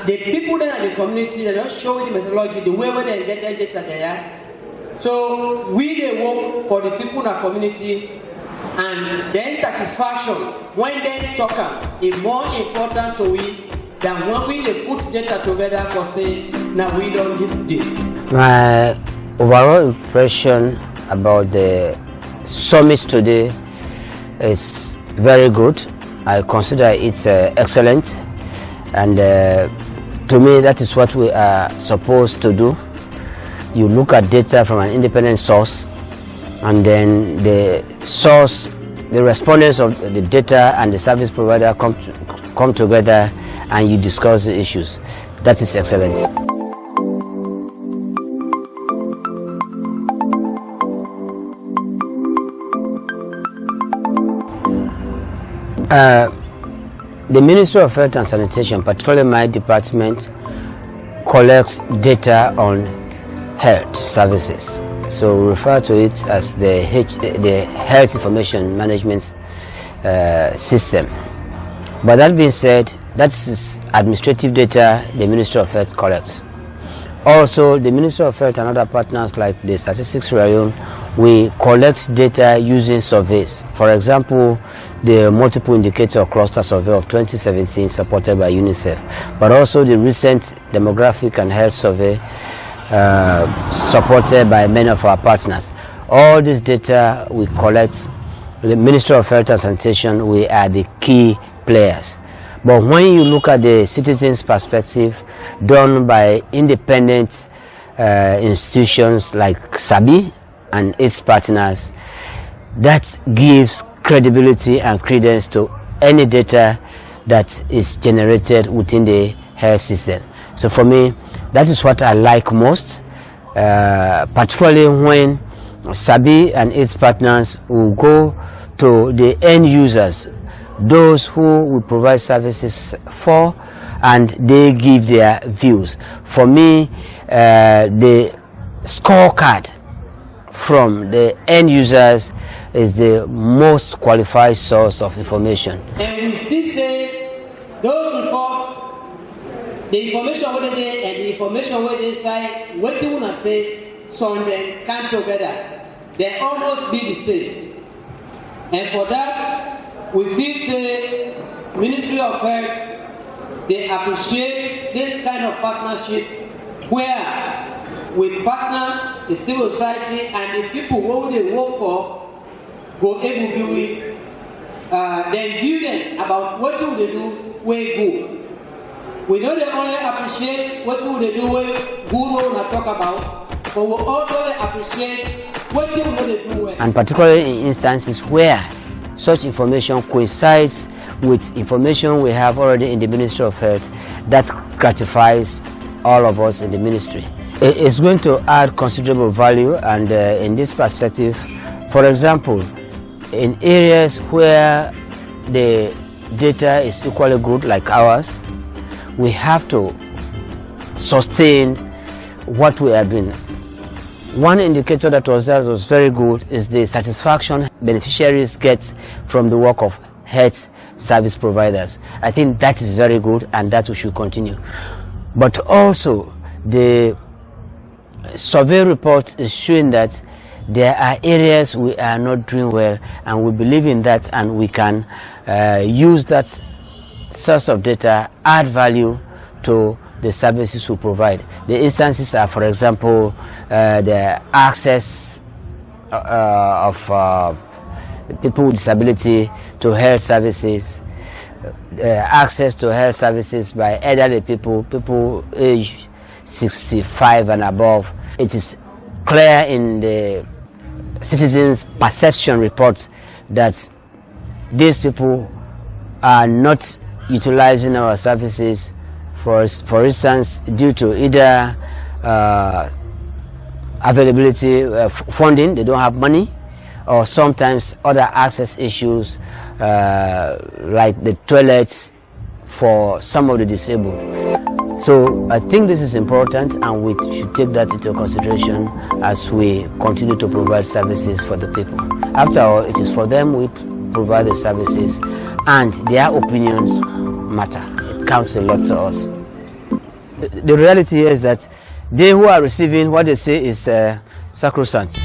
the people that are in the community, they don't show the methodology, the way where they get their data there. So we they work for the people in our community, and then satisfaction when they talk is more important to we than when we they put data together for saying now we don't need this. My overall impression about the summit today is very good. I consider it excellent, and to me that is what we are supposed to do. You look at data from an independent source, and then the source, the respondents of the data and the service provider come together and you discuss the issues. That is excellent. The Ministry of Health and Sanitation, particularly my department, collects data on health services. So we refer to it as the Health Information Management System. But that being said, that's administrative data the Ministry of Health collects. Also, the Ministry of Health and other partners like the Statistics Leone, we collect data using surveys. For example, the multiple indicator cluster survey of 2017 supported by UNICEF, but also the recent demographic and health survey supported by many of our partners. All this data we collect, the Ministry of Health and Sanitation, we are the key players. But when you look at the citizens' perspective done by independent institutions like SABI and its partners, that gives credibility and credence to any data that is generated within the health system. So for me, that is what I like most, particularly when SABI and its partners will go to the end users, those who we provide services for, and they give their views. For me, the scorecard from the end users is the most qualified source of information. And we still say those reports, the information where they and the information where they say, what you wanna say, so then come together. They almost be the same. And for that, we feel say Ministry of Health, they appreciate this kind of partnership where with partners, the civil society, and the people who they work for go able to do it, then view them about what do they do, where good. We know they only appreciate what do they do, where good we not talk about, but we also appreciate what do they do well. And particularly in instances where such information coincides with information we have already in the Ministry of Health, that gratifies all of us in the ministry. It's going to add considerable value, and in this perspective, for example, in areas where the data is equally good like ours, we have to sustain what we are doing. One indicator that was very good is the satisfaction beneficiaries get from the work of health service providers. I think that is very good, and that we should continue. But also, the survey report is showing that there are areas we are not doing well, and we believe in that, and we can use that source of data, add value to the services we provide. The instances are, for example, the access of people with disability to health services, access to health services by elderly people aged 65 and above. It is clear in the citizens' perception reports that these people are not utilizing our services, for instance, due to either availability funding, they don't have money, or sometimes other access issues like the toilets for some of the disabled. So I think this is important, and we should take that into consideration as we continue to provide services for the people. After all, it is for them we provide the services, and their opinions matter. It counts a lot to us. the reality is that they who are receiving what they say is sacrosanct.